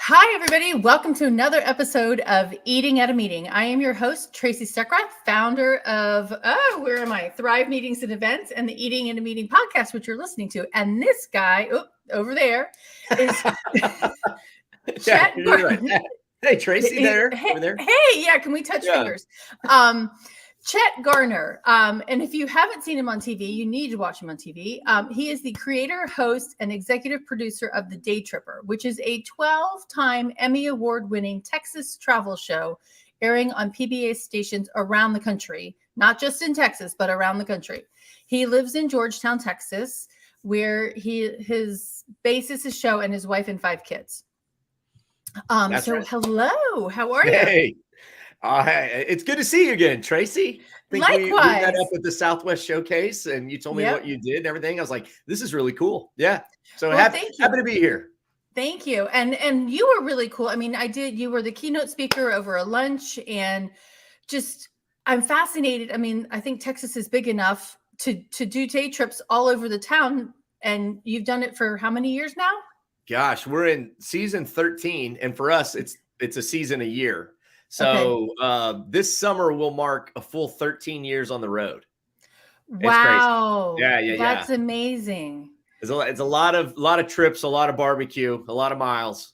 Hi, everybody. Welcome to another episode of Eating at a Meeting. I am your host, Tracy Stuckrath, founder of, where am I? Thrive Meetings and Events and the Eating at a Meeting podcast, which you're listening to. And this guy over there is Chet Garner. Right. Hey, Tracy, there. Hey, can we touch fingers? Chet Garner. And if you haven't seen him on TV, you need to watch him on TV. He is the creator, host, and executive producer of the Daytripper, which is a 12-time Emmy-award-winning Texas travel show airing on PBS stations around the country, not just in Texas, but around the country. He lives in Georgetown, Texas, where his base is his show and his wife and 5 kids. Right. Hello, how are you? Hey. It's good to see you again, Tracy. Likewise. We met up at the Southwest Showcase, and you told me what you did and everything. I was like, this is really cool. Yeah. So happy to be here. Thank you. And you were really cool. I mean, you were the keynote speaker over a lunch, and I'm fascinated. I mean, I think Texas is big enough to do day trips all over the town. And you've done it for how many years now? Gosh, we're in season 13. And for us, it's a season a year. So this summer will mark a full 13 years on the road. Wow. Yeah. That's amazing. It's a lot of trips, a lot of barbecue, a lot of miles.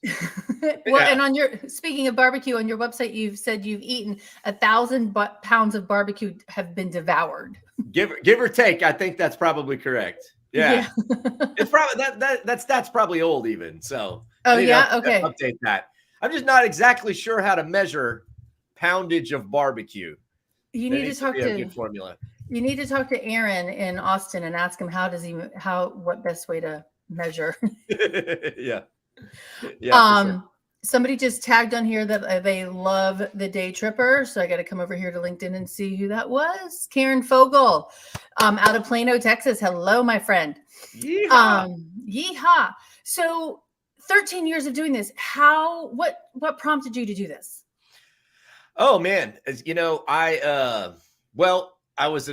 And speaking of barbecue, on your website, you've said you've eaten 1,000 pounds of barbecue have been devoured. Give or take. I think that's probably correct. Yeah. It's probably that's probably old even. So update that. I'm just not exactly sure how to measure poundage of barbecue. You need to talk to good formula. You need to talk to Aaron in Austin and ask him what best way to measure. Yeah. Sure. Somebody just tagged on here that they love the Daytripper, so I got to come over here to LinkedIn and see who that was. Karen Fogel, out of Plano, Texas. Hello, my friend. Yeehaw. So 13 years of doing this. What prompted you to do this? Oh man, I was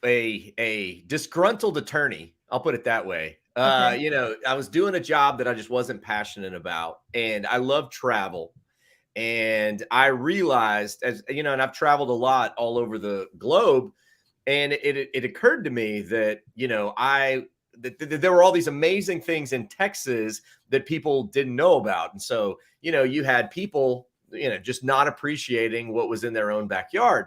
a disgruntled attorney. I'll put it that way. I was doing a job that I just wasn't passionate about, and I love travel. And I realized, and I've traveled a lot all over the globe, and it occurred to me that there were all these amazing things in Texas that people didn't know about. And so, you had people, just not appreciating what was in their own backyard.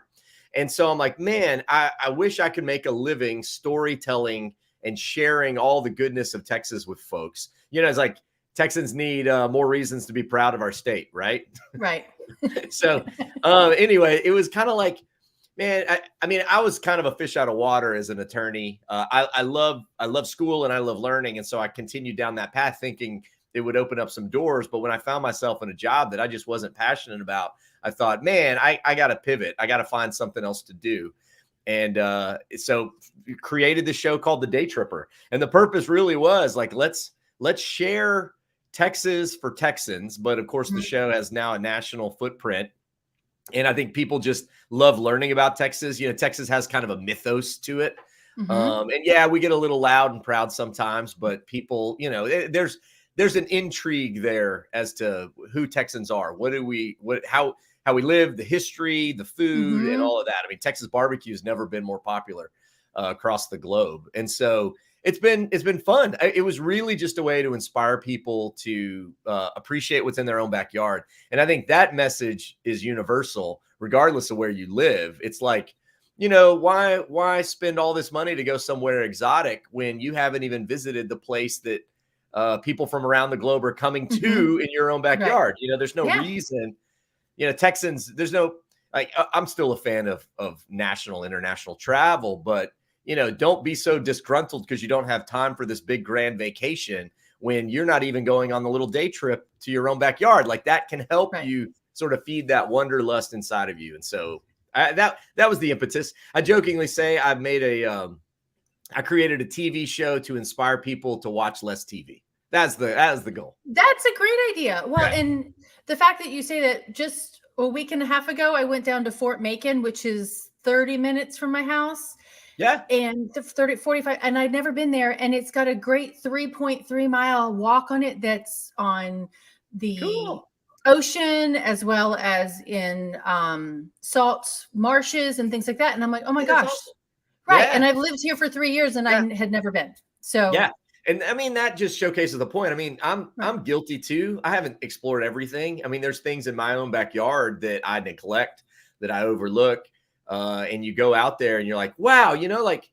And so I'm like, man, I wish I could make a living storytelling and sharing all the goodness of Texas with folks. It's like Texans need more reasons to be proud of our state, right? Right. So anyway, it was kind of like, man, I was kind of a fish out of water as an attorney. I love school and I love learning. And so I continued down that path thinking it would open up some doors. But when I found myself in a job that I just wasn't passionate about, I thought, man, I got to pivot. I got to find something else to do. And so created the show called The Daytripper. And the purpose really was like, let's share Texas for Texans. But of course, the show has now a national footprint. And I think people just love learning about Texas. Texas has kind of a mythos to it. And we get a little loud and proud sometimes, but people, there's an intrigue there as to who Texans are. How we live, the history, the food, and all of that. I mean, Texas barbecue has never been more popular across the globe. And so it's been fun. It was really just a way to inspire people to appreciate what's in their own backyard. And I think that message is universal, regardless of where you live. It's like, why spend all this money to go somewhere exotic when you haven't even visited the place that people from around the globe are coming to in your own backyard? Right. There's no reason, Texans, I'm still a fan of national, international travel, but don't be so disgruntled because you don't have time for this big grand vacation when you're not even going on the little day trip to your own backyard. Like that can help you sort of feed that wanderlust inside of you. And so that was the impetus. I jokingly say I created a TV show to inspire people to watch less TV. That's the goal. That's a great idea. Well, and the fact that you say that, just a week and a half ago, I went down to Fort Macon, which is 30 minutes from my house. Yeah. And 45, and I'd never been there. And it's got a great 3.3 mile walk on it that's on the Cool. ocean as well as in salt marshes and things like that. And I'm like, oh my Yeah, that's gosh. awesome. Right. Yeah. And I've lived here for 3 years and Yeah. I had never been. So Yeah. And I mean, that just showcases the point. I mean, I'm right. guilty too. I haven't explored everything. I mean, there's things in my own backyard that I neglect, that I overlook. And you go out there and you're like, wow, like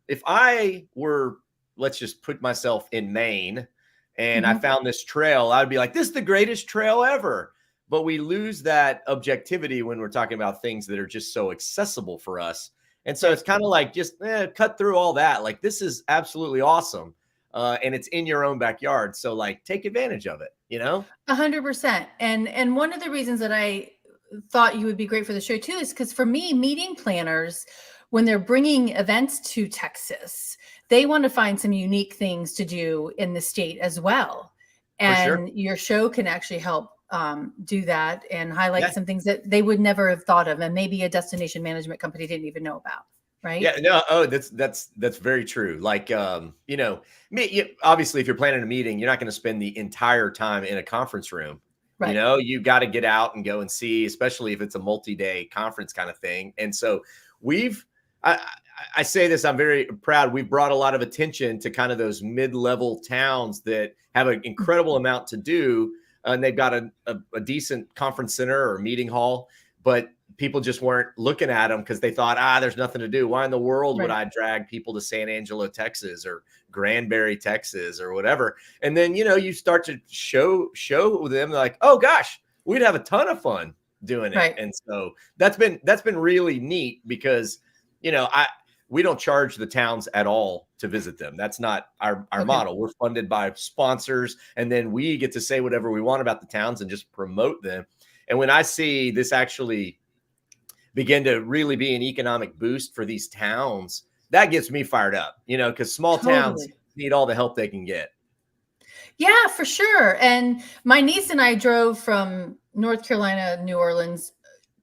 if I were, let's just put myself in Maine and I found this trail, I'd be like, this is the greatest trail ever. But we lose that objectivity when we're talking about things that are just so accessible for us. And so it's kind of like just cut through all that. Like, this is absolutely awesome. And it's in your own backyard. So like, take advantage of it, 100%. And one of the reasons that I thought you would be great for the show too is because for me, meeting planners, when they're bringing events to Texas, they want to find some unique things to do in the state as well. And sure. your show can actually help do that and highlight Yeah. some things that they would never have thought of, and maybe a destination management company didn't even know about. Right. Yeah, no, that's very true. Like, obviously if you're planning a meeting, you're not going to spend the entire time in a conference room. Right. You got to get out and go and see, especially if it's a multi-day conference kind of thing. And so I say this, I'm very proud. We've brought a lot of attention to kind of those mid-level towns that have an incredible amount to do. And they've got a decent conference center or meeting hall, but people just weren't looking at them because they thought, there's nothing to do. Why in the world would I drag people to San Angelo, Texas, or Granbury, Texas, or whatever? And then, you start to show them like, oh gosh, we'd have a ton of fun doing it. Right. And so that's been really neat because, we don't charge the towns at all to visit them. That's not our model. We're funded by sponsors, and then we get to say whatever we want about the towns and just promote them. And when I see this actually begin to really be an economic boost for these towns, that gets me fired up, because small towns need all the help they can get. Yeah, for sure. And my niece and I drove from North Carolina, New Orleans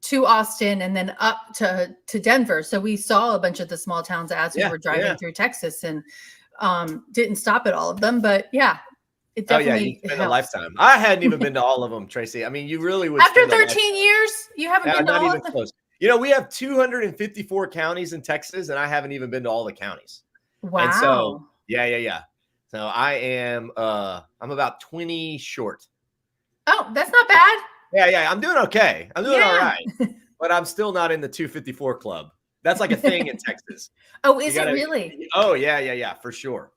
to Austin and then up to Denver. So we saw a bunch of the small towns as we were driving through Texas, and didn't stop at all of them. But yeah, it definitely you spend a lifetime. I hadn't even been to all of them, Tracy. I mean, you really would. After 13 years, you haven't been to all of them? Close. We have 254 counties in Texas, and I haven't even been to all the counties. Wow. And so, yeah. So I am, I'm about 20 short. Oh, that's not bad. Yeah. I'm doing okay. I'm doing all right, but I'm still not in the 254 club. That's like a thing in Texas. Oh, is it really? Oh, yeah, for sure.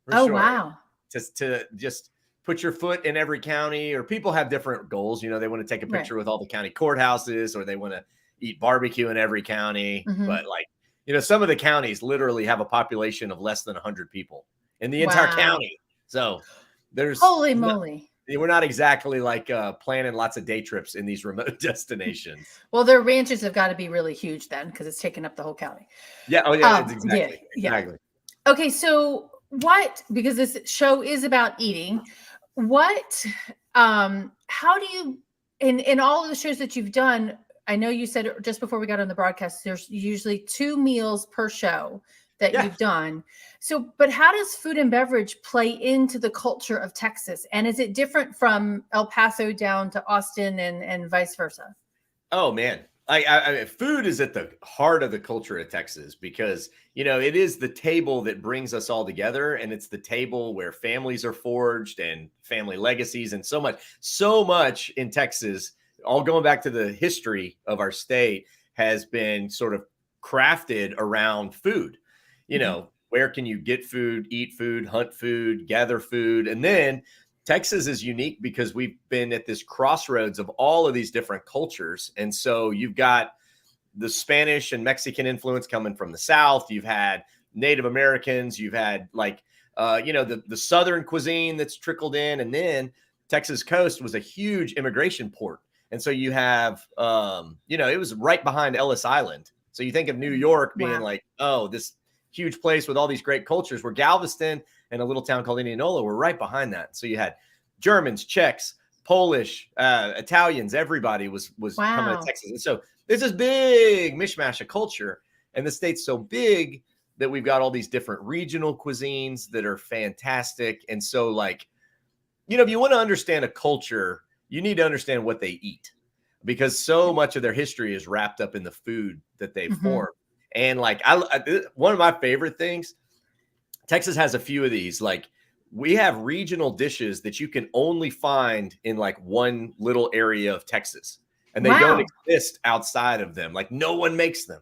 Wow. To just put your foot in every county, or people have different goals. They want to take a picture with all the county courthouses, or they want to eat barbecue in every county. But like, some of the counties literally have a population of less than 100 people in the entire county. So there's holy moly. We're not exactly like planning lots of day trips in these remote destinations. Well, their ranches have got to be really huge then, because it's taking up the whole county. Yeah. Oh, yeah. Exactly. Exactly. Okay. So because this show is about eating, how do you, in all of the shows that you've done, I know you said just before we got on the broadcast, there's usually 2 meals per show that you've done. So, but how does food and beverage play into the culture of Texas? And is it different from El Paso down to Austin and vice versa? Oh, man. I mean, food is at the heart of the culture of Texas because, it is the table that brings us all together. And it's the table where families are forged and family legacies, and so much in Texas, all going back to the history of our state, has been sort of crafted around food. Where can you get food, eat food, hunt food, gather food? And then Texas is unique because we've been at this crossroads of all of these different cultures. And so you've got the Spanish and Mexican influence coming from the South. You've had Native Americans. You've had the Southern cuisine that's trickled in. And then Texas coast was a huge immigration port. And so you have, it was right behind Ellis Island. So you think of New York being like, oh, this huge place with all these great cultures, where Galveston and a little town called Indianola were right behind that. So you had Germans, Czechs, Polish, Italians, everybody was coming to Texas. And so there's this big mishmash of culture, and the state's so big that we've got all these different regional cuisines that are fantastic. And so if you want to understand a culture, you need to understand what they eat, because so much of their history is wrapped up in the food that they form. And like, one of my favorite things, Texas has a few of these. Like, we have regional dishes that you can only find in like one little area of Texas, and they don't exist outside of them. Like, no one makes them.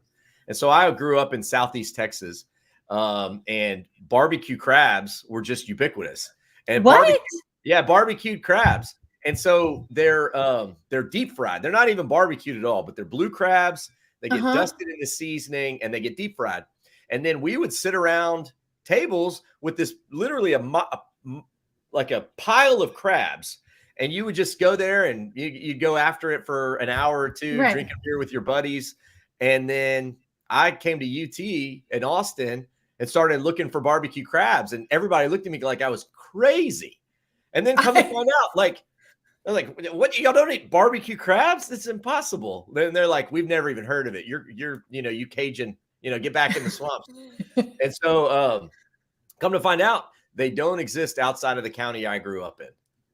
And so I grew up in Southeast Texas, and barbecue crabs were just ubiquitous. And barbecued crabs. And so they're deep fried. They're not even barbecued at all, but they're blue crabs. They get dusted in the seasoning and they get deep fried. And then we would sit around tables with this literally like a pile of crabs. And you would just go there and you go after it for an hour or two, drink a beer with your buddies. And then I came to UT in Austin and started looking for barbecue crabs. And everybody looked at me like I was crazy. And then come to find out, like, they're like, what, y'all don't eat barbecue crabs? It's impossible. Then they're like, we've never even heard of it. You're, you Cajun, get back in the swamps. And so come to find out, they don't exist outside of the county I grew up in.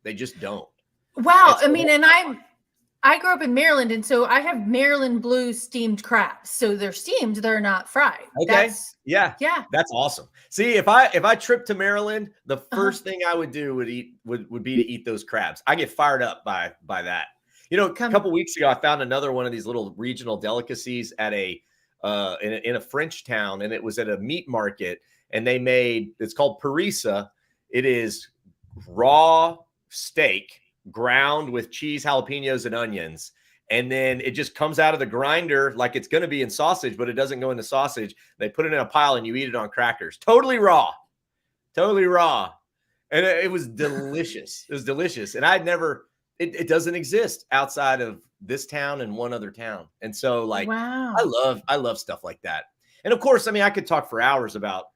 They just don't. Wow. So, I mean, and I grew up in Maryland, and so I have Maryland blue steamed crabs. So they're steamed, they're not fried. Okay. Yeah. That's awesome. See, if I trip to Maryland, the first thing I would do would be to eat those crabs. I get fired up by that. A couple weeks ago, I found another one of these little regional delicacies at in a French town, and it was at a meat market, and it's called parisa. It is raw steak ground with cheese, jalapenos, and onions. And then it just comes out of the grinder like it's going to be in sausage, but it doesn't go into sausage. They put it in a pile and you eat it on crackers. Totally raw. And it was delicious. It was delicious. And it doesn't exist outside of this town and one other town. And so like, wow. I love stuff like that. And of course, I mean, I could talk for hours about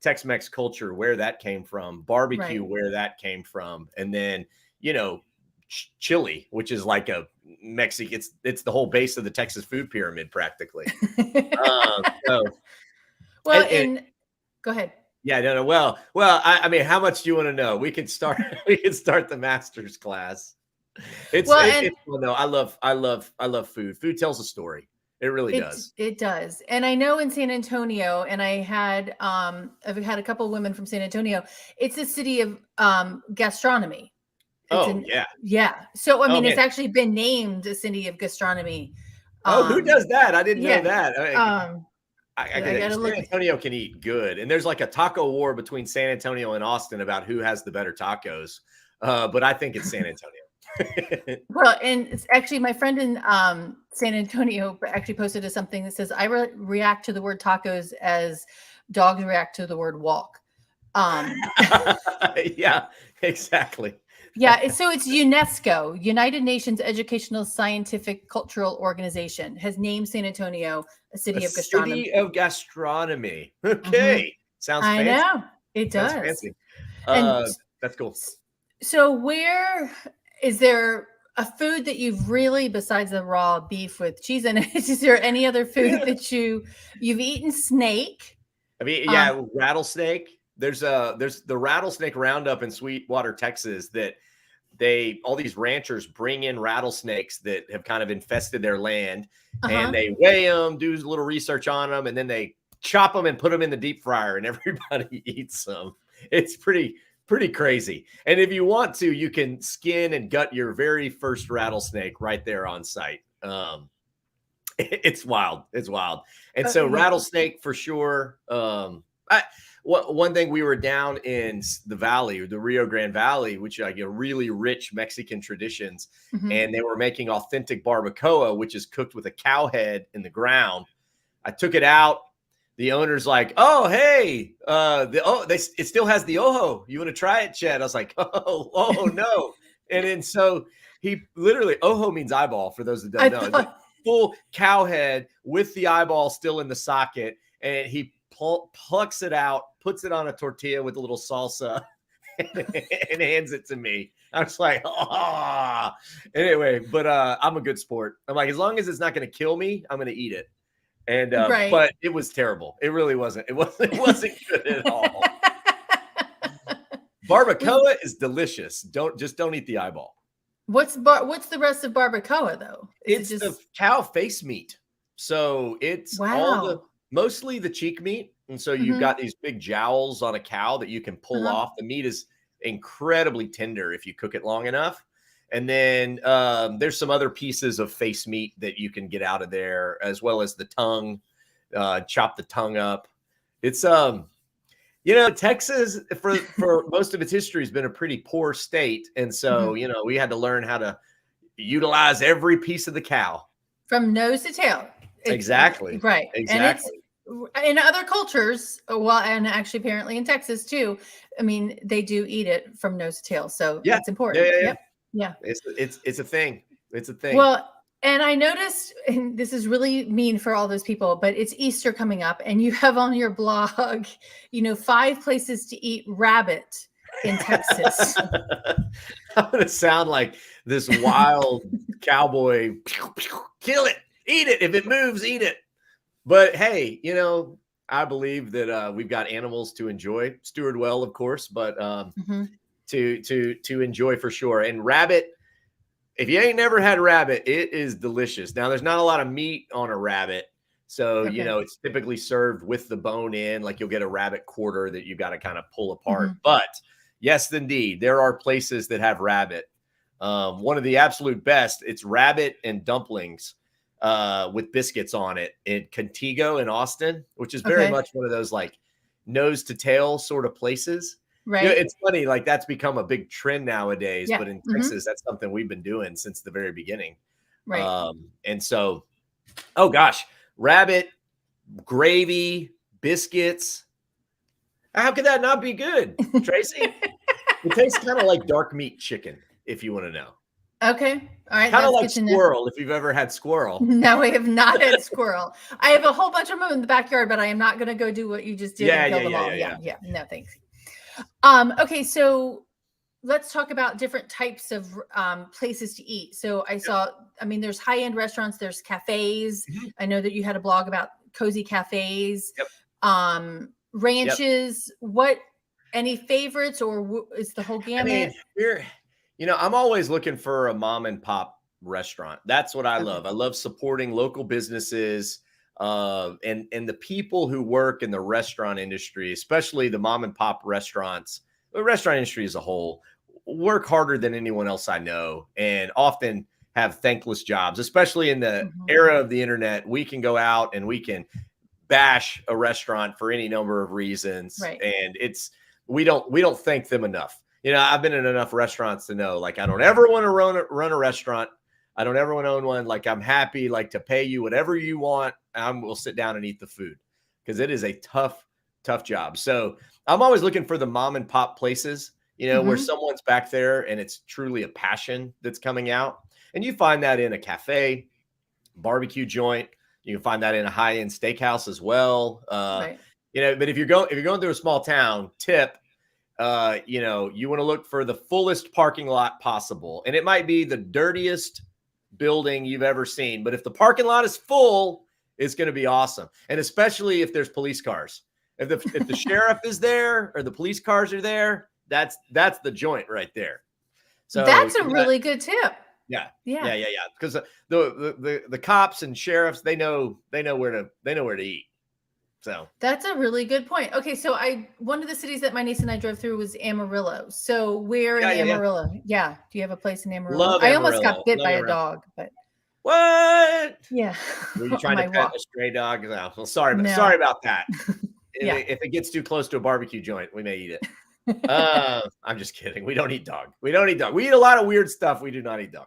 Tex-Mex culture, where that came from, barbecue, where that came from. And then, chili, which is like a Mexican, it's the whole base of the Texas food pyramid practically. Go ahead. Yeah, no. Well, I mean, how much do you want to know? We can start the master's class. I love food. Food tells a story. It really does. It does. And I know in San Antonio, and I've had a couple of women from San Antonio, it's a city of gastronomy. Yeah. So, I mean, it's actually been named a city of gastronomy. Who does that? I didn't know that. San Antonio can eat good. And there's like a taco war between San Antonio and Austin about who has the better tacos. But I think it's San Antonio. Well, and it's actually my friend in San Antonio actually posted something that says, I react to the word tacos as dogs react to the word walk. Yeah, exactly. Yeah, so it's UNESCO, United Nations Educational, Scientific, Cultural Organization, has named San Antonio a city of gastronomy. City of gastronomy. Okay, sounds fancy. I know it does. Sounds fancy. That's cool. So, where is there a food that you've really, besides the raw beef with cheese in it, is there any other food that you've eaten? Snake? I mean, rattlesnake. There's the rattlesnake roundup in Sweetwater, Texas, that all these ranchers bring in rattlesnakes that have kind of infested their land, and they weigh them, do a little research on them, and then they chop them and put them in the deep fryer, and everybody eats them. It's pretty crazy. And if you want to, you can skin and gut your very first rattlesnake right there on site. It's wild. And so rattlesnake for sure. One thing, we were down in the valley, the Rio Grande Valley, which like really rich Mexican traditions, and they were making authentic barbacoa, which is cooked with a cow head in the ground. I took it out. The owner's like, "Oh, hey, it still has the ojo. You want to try it, Chet?" I was like, "Oh no!" And then so he literally, ojo means eyeball for those that don't know. Full cow head with the eyeball still in the socket, and he plucks it out, puts it on a tortilla with a little salsa, and hands it to me. I was like, oh. Anyway, but I'm a good sport. I'm like, as long as it's not going to kill me, I'm going to eat it. And but it was terrible. It really wasn't. It wasn't good at all. Barbacoa is delicious. Don't eat the eyeball. What's the rest of barbacoa though? It's the cow face meat. So it's wow. mostly the cheek meat. And so you've Mm-hmm. got these big jowls on a cow that you can pull Uh-huh. off. The meat is incredibly tender if you cook it long enough. And then there's some other pieces of face meat that you can get out of there, as well as the tongue. Chop the tongue up. It's Texas for most of its history has been a pretty poor state, and so we had to learn how to utilize every piece of the cow From nose to tail. exactly. Right. And it's in other cultures, well, and actually apparently in Texas too. I mean, they do eat it from nose to tail, so it's important. Yeah. It's a thing. It's a thing. Well, and I noticed, and this is really mean for all those people, but it's Easter coming up, and you have on your blog, 5 places to eat rabbit in Texas. I'm gonna sound like this wild cowboy. Kill it, eat it. If it moves, eat it. But hey, I believe that we've got animals to enjoy, steward well, of course, but to enjoy for sure. And rabbit, if you ain't never had rabbit, it is delicious. Now, there's not a lot of meat on a rabbit, so it's typically served with the bone in. Like you'll get a rabbit quarter that you got to kind of pull apart. But yes, indeed, there are places that have rabbit. One of the absolute best, it's rabbit and dumplings with biscuits on it in Contigo in Austin, which is very much one of those like nose to tail sort of places. Right. It's funny, like that's become a big trend nowadays, but in Texas, that's something we've been doing since the very beginning. Right. And so, oh gosh, rabbit, gravy, biscuits. How could that not be good, Tracy? It tastes kind of like dark meat chicken, if you want to know. Okay. All right. Kind of like squirrel, if you've ever had squirrel. No, I have not had squirrel. I have a whole bunch of them in the backyard, but I am not going to go do what you just did and kill them all. Yeah. No, thanks. Okay, so let's talk about different types of places to eat. So I saw, there's high-end restaurants, there's cafes. I know that you had a blog about cozy cafes, ranches. Any favorites, or is the whole gamut? I'm always looking for a mom and pop restaurant. That's what I love. I love supporting local businesses. And the people who work in the restaurant industry, especially the mom and pop restaurants, the restaurant industry as a whole, work harder than anyone else I know and often have thankless jobs, especially in the era of the internet. We can go out and we can bash a restaurant for any number of reasons. Right. And we don't thank them enough. I've been in enough restaurants to know, like, I don't ever want to run a restaurant. I don't ever want to own one. Like, I'm happy, like, to pay you whatever you want. We'll sit down and eat the food because it is a tough job. So I'm always looking for the mom and pop places, where someone's back there and it's truly a passion that's coming out. And you find that in a cafe, barbecue joint. You can find that in a high-end steakhouse as well. But if you're going through a small town, you want to look for the fullest parking lot possible. And it might be the dirtiest building you've ever seen, but if the parking lot is full, it's going to be awesome. And especially if there's police cars. If the sheriff is there or the police cars are there, that's the joint right there. So that's a really good tip. Yeah. Because the cops and sheriffs, they know where to eat. So that's a really good point. Okay, so one of the cities that my niece and I drove through was Amarillo. So where in Amarillo? Yeah. Do you have a place in Amarillo? Love I Amarillo. almost got bit by a dog, but what? Yeah. Were you trying to pet a stray dog? No. Well, sorry about that. If it gets too close to a barbecue joint, we may eat it. I'm just kidding. We don't eat dog. We eat a lot of weird stuff. We do not eat dog.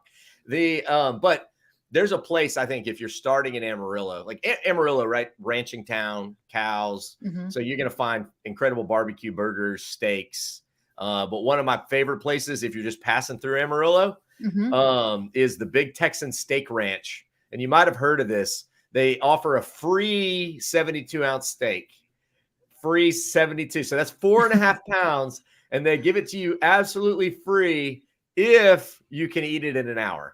But there's a place, I think, if you're starting in Amarillo, like Amarillo, right? Ranching town, cows. So you're going to find incredible barbecue burgers, steaks. But one of my favorite places, if you're just passing through Amarillo, is the Big Texan Steak Ranch. And you might have heard of this. They offer a free 72-ounce steak. Free 72. So that's 4.5 pounds. And they give it to you absolutely free if you can eat it in an hour.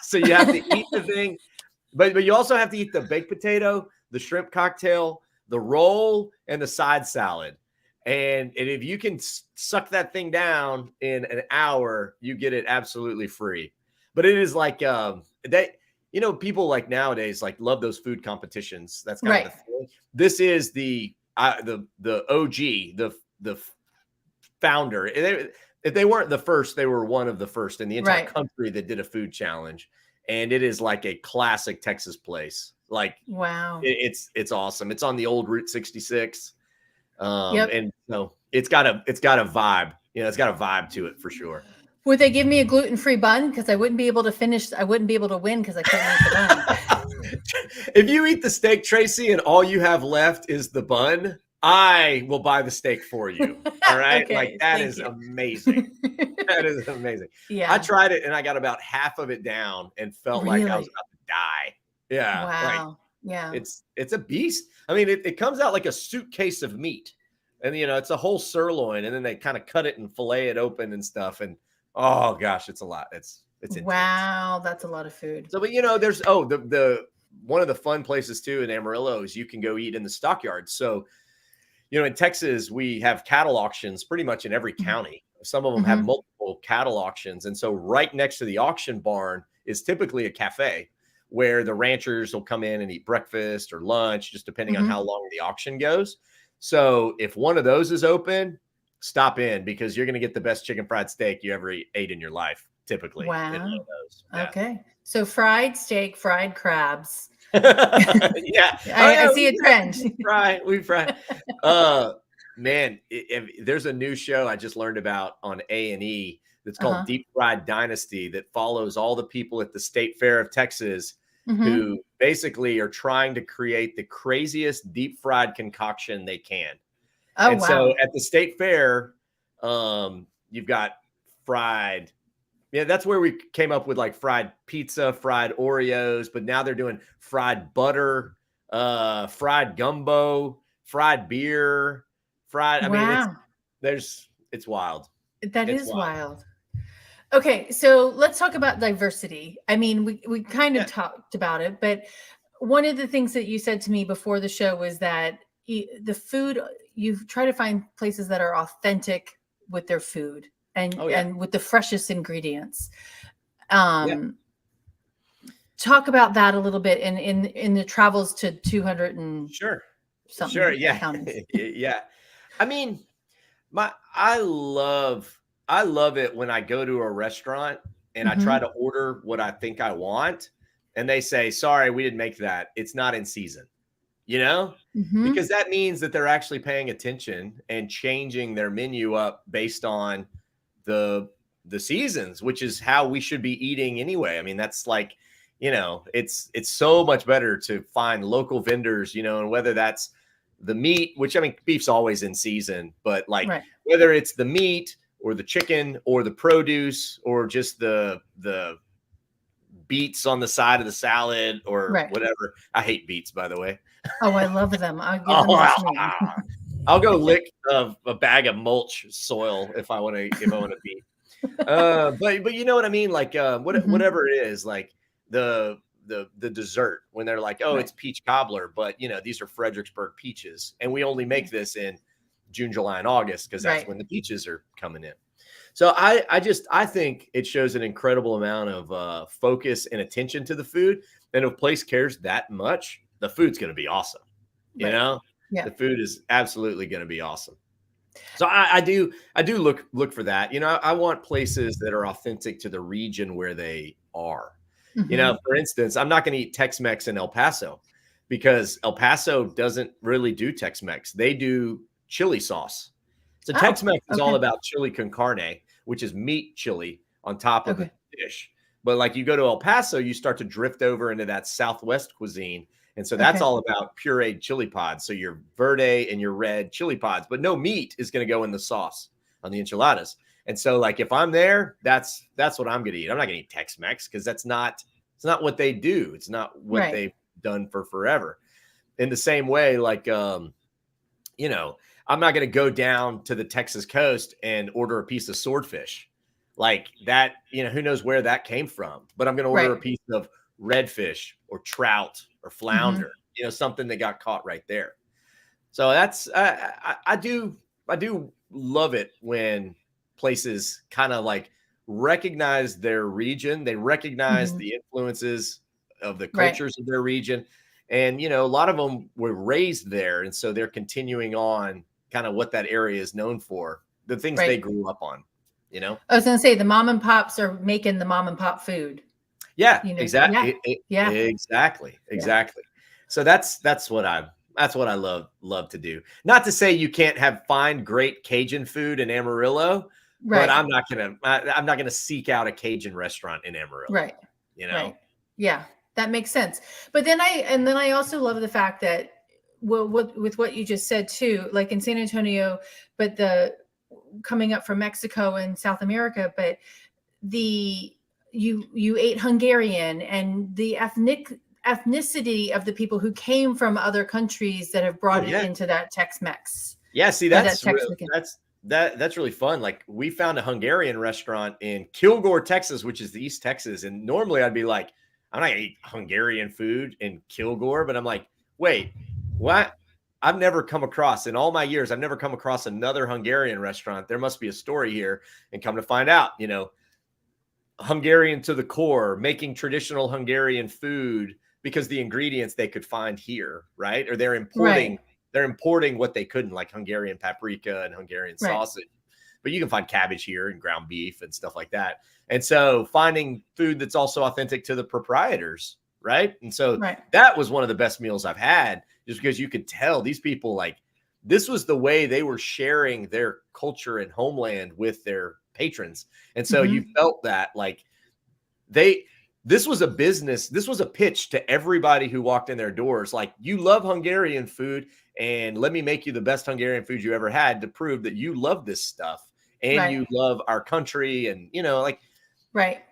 So you have to eat the thing, but you also have to eat the baked potato, the shrimp cocktail, the roll, and the side salad. And if you can suck that thing down in an hour, you get it absolutely free. But it is like people like nowadays like love those food competitions. That's kind of the thing. This is the OG, the founder. If they weren't the first, they were one of the first in the entire country that did a food challenge. And it is like a classic Texas place. Like, wow, it's awesome. It's on the old Route 66. And so it's got a vibe. It's got a vibe to it for sure. Would they give me a gluten-free bun? Because I wouldn't be able to finish. I wouldn't be able to win because I couldn't eat the bun. If you eat the steak, Tracy, and all you have left is the bun, I will buy the steak for you. All right. Okay, like that is amazing. That is amazing. Yeah. I tried it and I got about half of it down and felt like I was about to die. Yeah. Wow. Yeah. It's a beast. I mean, it comes out like a suitcase of meat. And it's a whole sirloin, and then they kind of cut it and fillet it open and stuff. And oh gosh, it's a lot. It's intense. Wow, that's a lot of food. So, but there's the one of the fun places too in Amarillo is you can go eat in the stockyards. So, in Texas, we have cattle auctions pretty much in every county. Some of them have multiple cattle auctions. And so right next to the auction barn is typically a cafe where the ranchers will come in and eat breakfast or lunch, just depending on how long the auction goes. So if one of those is open, stop in because you're going to get the best chicken fried steak you ever ate in your life, typically. Wow. In one of those. Yeah. Okay. So fried steak, fried crabs. Yeah. I see a trend. We fry. Man, there's a new show I just learned about on A&E that's called Deep Fried Dynasty that follows all the people at the State Fair of Texas who basically are trying to create the craziest deep fried concoction they can. Oh, wow. So at the State Fair, you've got fried. Yeah, that's where we came up with like fried pizza, fried Oreos, but now they're doing fried butter, fried gumbo, fried beer, fried. I mean, it's wild. That is wild. Okay, so let's talk about diversity. I mean, we kind of talked about it, but one of the things that you said to me before the show was that the food, you try to find places that are authentic with their food and with the freshest ingredients. Talk about that a little bit in the travels to 200 and something. Sure. Yeah. Yeah. I mean, I love it when I go to a restaurant and I try to order what I think I want and they say, sorry, we didn't make that. It's not in season, because that means that they're actually paying attention and changing their menu up based on the seasons, which is how we should be eating anyway. I mean, that's like, it's so much better to find local vendors, and whether that's the meat, which I mean, beef's always in season, but like whether it's the meat or the chicken or the produce or just the beets on the side of the salad or whatever. I hate beets, by the way. Oh, I love them. I'll give them I'll go lick a bag of mulch soil if I want to beet. But you know what I mean? Like whatever it is, like the dessert when they're like, oh, it's peach cobbler, but these are Fredericksburg peaches, and we only make this in June, July, and August because that's when the peaches are coming in. So I think it shows an incredible amount of focus and attention to the food. And if a place cares that much, the food's going to be awesome. The food is absolutely going to be awesome. So I do look for that. I want places that are authentic to the region where they are. For instance, I'm not going to eat Tex-Mex in El Paso because El Paso doesn't really do Tex-Mex. They do chili sauce. So Tex-Mex is all about chili con carne, which is meat chili on top of the dish. But like you go to El Paso, you start to drift over into that Southwest cuisine. And so that's all about pureed chili pods. So your verde and your red chili pods, but no meat is going to go in the sauce on the enchiladas. And so like if I'm there, that's what I'm going to eat. I'm not going to eat Tex-Mex because it's not what they do. It's not what they've done for forever. In the same way, like, I'm not going to go down to the Texas coast and order a piece of swordfish like that. Who knows where that came from, but I'm going to order a piece of redfish or trout or flounder, something that got caught right there. So that's, I do do love it when places kind of like recognize their region. They recognize the influences of the cultures of their region. And, a lot of them were raised there. And so they're continuing on kind of what that area is known for, the things they grew up on, I was going to say the mom and pops are making the mom and pop food. Yeah, exactly. Yeah. Exactly. So that's what I love to do. Not to say you can't find great Cajun food in Amarillo, but I'm not gonna seek out a Cajun restaurant in Amarillo. Right. Yeah, that makes sense. But then I also love the fact that with what you just said too, like in San Antonio, but coming up from Mexico and South America, but you ate Hungarian, and the ethnicity of the people who came from other countries that have brought it into that Tex-Mex. Yeah, see, that's really fun. Like, we found a Hungarian restaurant in Kilgore, Texas, which is the East Texas. And normally I'd be like, I'm not gonna eat Hungarian food in Kilgore, but I'm like, wait, what? I've never come across, in all my years, I've never come across another Hungarian restaurant. There must be a story here. And come to find out, Hungarian to the core, making traditional Hungarian food because the ingredients they could find here, right? Or they're importing what they couldn't, like Hungarian paprika and Hungarian sausage. But you can find cabbage here and ground beef and stuff like that. And so finding food that's also authentic to the proprietors, right? And so that was one of the best meals I've had, just because you could tell these people, like, this was the way they were sharing their culture and homeland with their patrons. And so you felt that, like, this was a business, this was a pitch to everybody who walked in their doors. Like, you love Hungarian food, and let me make you the best Hungarian food you ever had to prove that you love this stuff and you love our country. And, the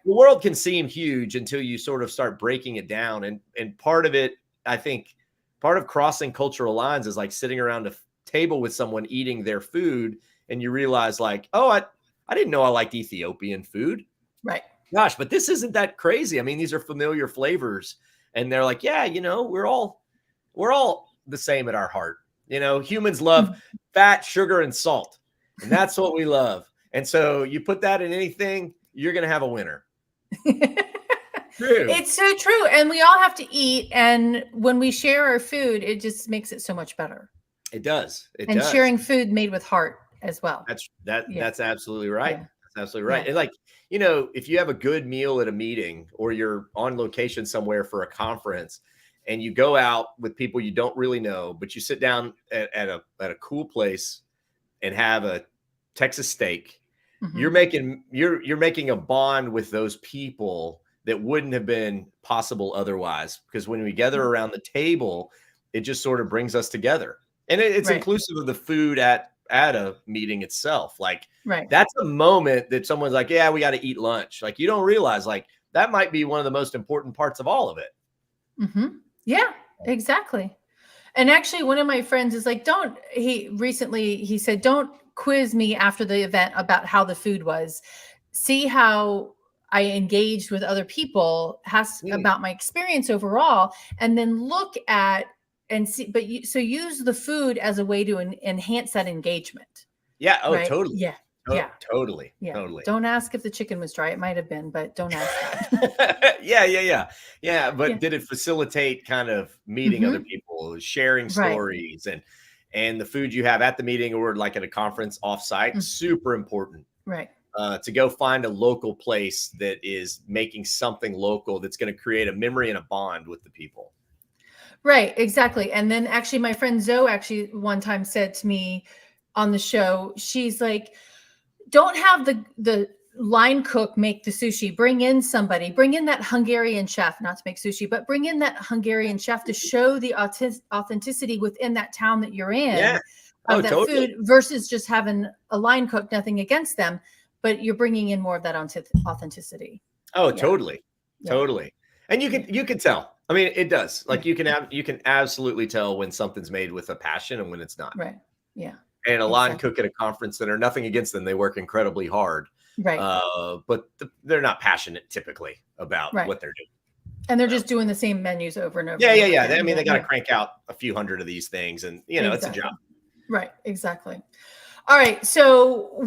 world can seem huge until you sort of start breaking it down. And part of it, I think, part of crossing cultural lines is like sitting around a table with someone eating their food, and you realize, like, oh, I didn't know I liked Ethiopian food. Right. Gosh, but this isn't that crazy. I mean, these are familiar flavors. And they're like, yeah, we're all the same at our heart. Humans love fat, sugar, and salt. And that's what we love. And so you put that in anything, you're going to have a winner. True. It's so true. And we all have to eat. And when we share our food, it just makes it so much better. It does. And sharing food made with heart as well. That's absolutely right. Yeah. That's absolutely right. And like, if you have a good meal at a meeting, or you're on location somewhere for a conference, and you go out with people you don't really know, but you sit down at a cool place and have a Texas steak, you're making a bond with those people that wouldn't have been possible otherwise. Because when we gather around the table, it just sort of brings us together. And it's inclusive of the food at a meeting itself. Like, that's a moment that someone's like, yeah, we got to eat lunch. Like, you don't realize, like, that might be one of the most important parts of all of it. Yeah, exactly. And actually, one of my friends is like, he said, don't quiz me after the event about how the food was. See how I engaged with other people, about my experience overall, and then look at and see. So use the food as a way to enhance that engagement. Yeah. Oh, totally. Yeah. Totally. Yeah. Totally. Don't ask if the chicken was dry. It might have been, but don't ask that. Yeah. But did it facilitate kind of meeting other people, sharing stories, and the food you have at the meeting or like at a conference offsite? Super important. Right. To go find a local place that is making something local that's going to create a memory and a bond with the people. Right. Exactly. And then actually my friend Zoe actually one time said to me on the show, she's like, don't have the line cook make the sushi. Bring in that Hungarian chef, not to make sushi, but bring in that Hungarian chef to show the authenticity within that town that you're in of that food, versus just having a line cook. Nothing against them, but you're bringing in more of that authenticity. Oh, totally. And you can tell. I mean, it does. Like, you can absolutely tell when something's made with a passion and when it's not. Right. Yeah. And a line cook at a conference center, nothing against them. They work incredibly hard. Right. But they're not passionate typically about what they're doing. And they're just doing the same menus over and over. Yeah. I mean, they got to crank out a few hundred of these things, and it's a job. Right. Exactly. All right. So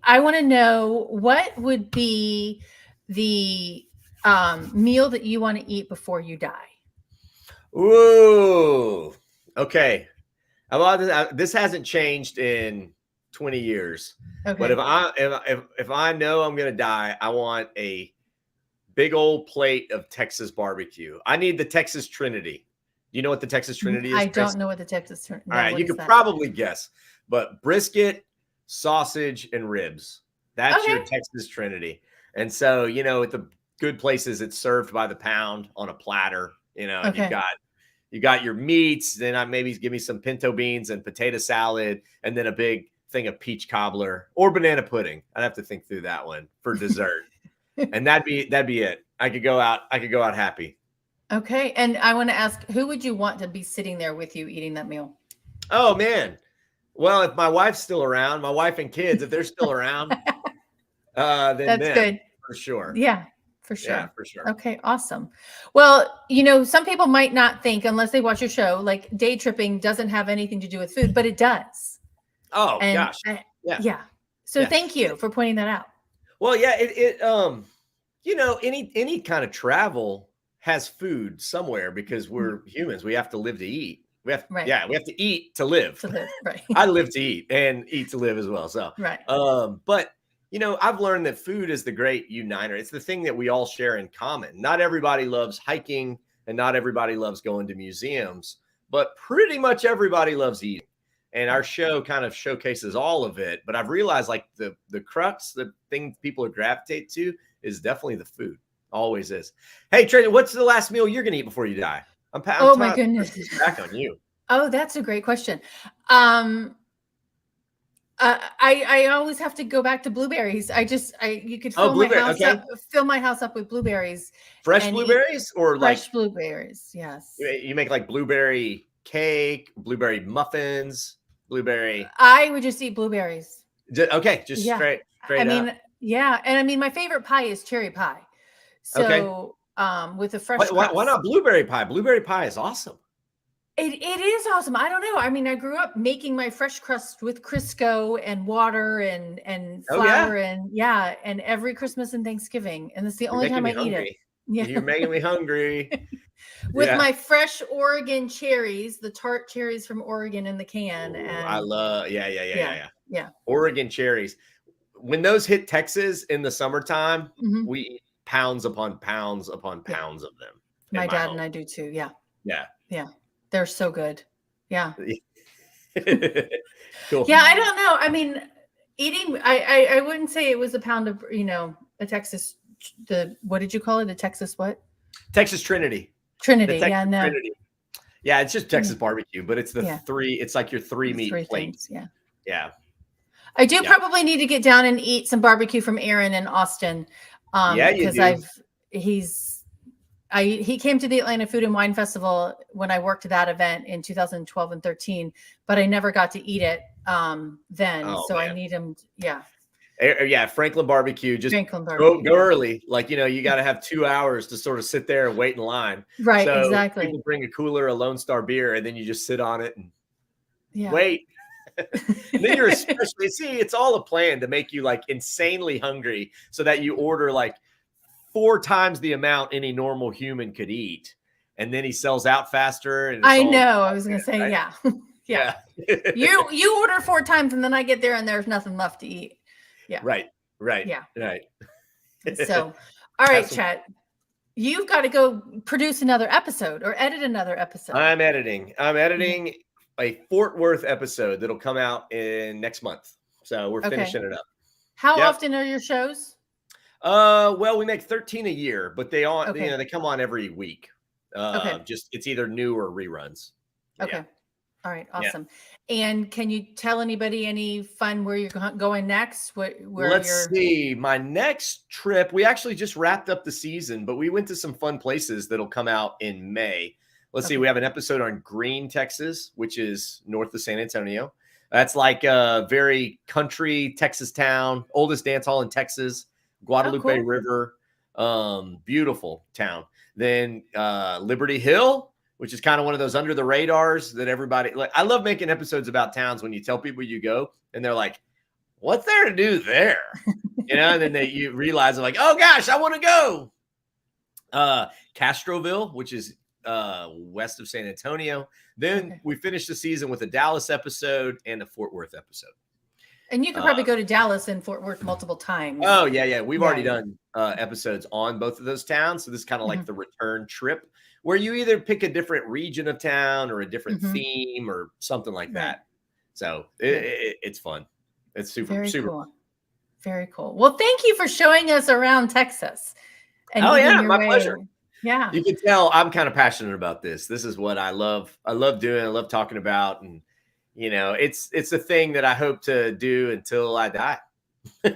I want to know what would be the meal that you want to eat before you die. Ooh. Okay. This hasn't changed in 20 years. Okay. But if I know I'm gonna die, I want a big old plate of Texas barbecue. I need the Texas Trinity. Do you know what the Texas Trinity is? I don't know what the Texas Trinity. All right, you could probably guess, but brisket, sausage, and ribs. That's your Texas Trinity. And so, at the good places, it's served by the pound on a platter. And you got your meats. Then I maybe give me some pinto beans and potato salad, and then a big thing of peach cobbler or banana pudding. I'd have to think through that one for dessert. And that'd be it. I could go out happy. Okay. And I want to ask, who would you want to be sitting there with you eating that meal? Oh man. Well, if my wife's still around, my wife and kids, if they're still around, then that's good. For sure. Yeah, for sure. Yeah, for sure. Okay, awesome. Well, some people might not think, unless they watch your show, like day tripping doesn't have anything to do with food, but it does. Oh gosh. Yeah. So thank you for pointing that out. Well, yeah, any kind of travel has food somewhere because we're humans. We have to live to eat. We have to eat to live. Right. I live to eat and eat to live as well. So, right. But I've learned that food is the great uniter. It's the thing that we all share in common. Not everybody loves hiking and not everybody loves going to museums, but pretty much everybody loves eating. And our show kind of showcases all of it. But I've realized like the crux, the thing people gravitate to is definitely the food. Always is. Hey, Tracy, what's the last meal you're going to eat before you die? My goodness. Back on you. Oh, that's a great question. I always have to go back to blueberries. You could fill my house up with blueberries. Fresh blueberries or fresh blueberries? Yes. You make like blueberry cake, blueberry muffins, blueberry. I would just eat blueberries. Straight up. Yeah, and my favorite pie is cherry pie. So, with a fresh. Why not blueberry pie? Blueberry pie is awesome. It is awesome. I don't know. I grew up making my fresh crust with Crisco and water and flour and every Christmas and Thanksgiving. And it's the only time I eat it. Yeah. You're making me hungry. With my fresh Oregon cherries, the tart cherries from Oregon in the can. Ooh, I love, yeah. Oregon cherries. When those hit Texas in the summertime, we eat pounds upon pounds upon pounds of them. My dad and I do too. Yeah. Yeah. Yeah. They're so good. Yeah. Cool. Yeah. I don't know. Eating, I wouldn't say it was a pound of, a Texas, what did you call it? The Texas what? Texas Trinity. Trinity. Yeah. No. Trinity. Yeah. It's just Texas barbecue, but it's it's like your three meat plate. Things, yeah. Yeah. I do probably need to get down and eat some barbecue from Aaron in Austin. Because he came to the Atlanta Food and Wine Festival when I worked that event in 2012 and 13, but I never got to eat it then. I need him. Franklin barbecue. Just go early. Like, you got to have 2 hours to sort of sit there and wait in line. Right. So exactly. People bring a cooler, a Lone Star beer, and then you just sit on it and wait. And then you're especially it's all a plan to make you like insanely hungry so that you order like 4 times the amount any normal human could eat, and then he sells out faster. And I know. I was gonna say, right? Yeah. you order 4 times, and then I get there, and there's nothing left to eat. Yeah. Right. Yeah. Right. So, all right, Chet, you've got to go produce another episode or edit another episode. I'm editing a Fort Worth episode that'll come out in next month. So we're finishing it up. How often are your shows? Well, we make 13 a year, but they come on every week. Just it's either new or reruns. Okay. All right. Awesome. Yeah. And can you tell anybody any fun where you're going next? Let's see. My next trip, we actually just wrapped up the season, but we went to some fun places that'll come out in May. Let's see. We have an episode on Green, Texas, which is north of San Antonio. That's like a very country Texas town, oldest dance hall in Texas, Guadalupe River, beautiful town. Then Liberty Hill, which is kind of one of those under the radars that everybody like. I love making episodes about towns when you tell people you go and they're like, what's there to do there? And then you realize they're like, oh gosh, I want to go. Castroville, which is west of San Antonio. Then we finished the season with a Dallas episode and a Fort Worth episode. And you could probably go to Dallas and Fort Worth multiple times. Oh, yeah. We've already done episodes on both of those towns. So this is kind of like the return trip where you either pick a different region of town or a different theme or something like that. So it's fun. It's super cool. Very cool. Well, thank you for showing us around Texas. And my pleasure. Yeah. You can tell I'm kind of passionate about this. This is what I love. I love doing. I love talking about. And, it's a thing that I hope to do until I die.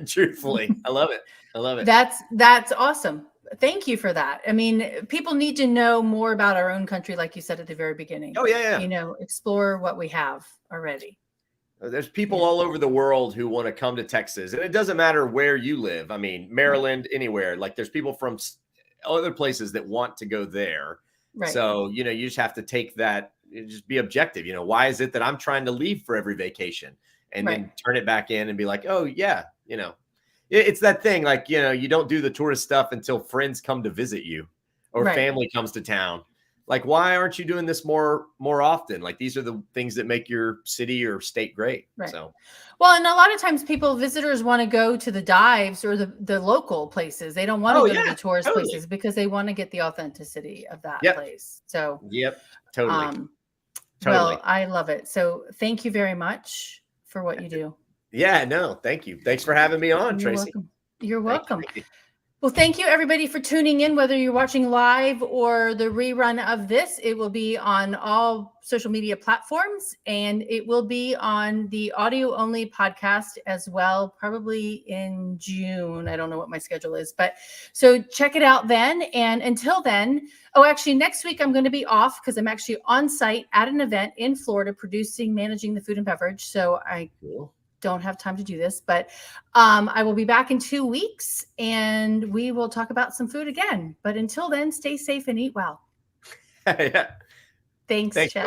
Truthfully. I love it. I love it. That's awesome. Thank you for that. I mean, people need to know more about our own country, like you said at the very beginning. Oh, yeah. Explore what we have already. There's people all over the world who want to come to Texas. And it doesn't matter where you live. I mean, Maryland, anywhere. Like there's people from other places that want to go there. Right. So, you just have to take that, just be objective. Why is it that I'm trying to leave for every vacation and then turn it back in and be like, oh, yeah, it's that thing. Like, you don't do the tourist stuff until friends come to visit you or family comes to town. Like, why aren't you doing this more often? Like, these are the things that make your city or state great. Right. So, well, and a lot of times visitors want to go to the dives or the local places. They don't want to go to the tourist places because they want to get the authenticity of that place. So, totally. Well, I love it. So thank you very much for what you do. Yeah, no, thank you. Thanks for having me on, Tracy. You're welcome. Well, thank you everybody for tuning in, whether you're watching live or the rerun of this. It will be on all social media platforms and it will be on the audio only podcast as well, probably in June. I don't know what my schedule is, but so check it out then. And until then, actually next week I'm going to be off because I'm actually on site at an event in Florida managing the food and beverage. So I don't have time to do this, but I will be back in 2 weeks and we will talk about some food again. But until then, stay safe and eat well. Yeah. Thanks, Chet.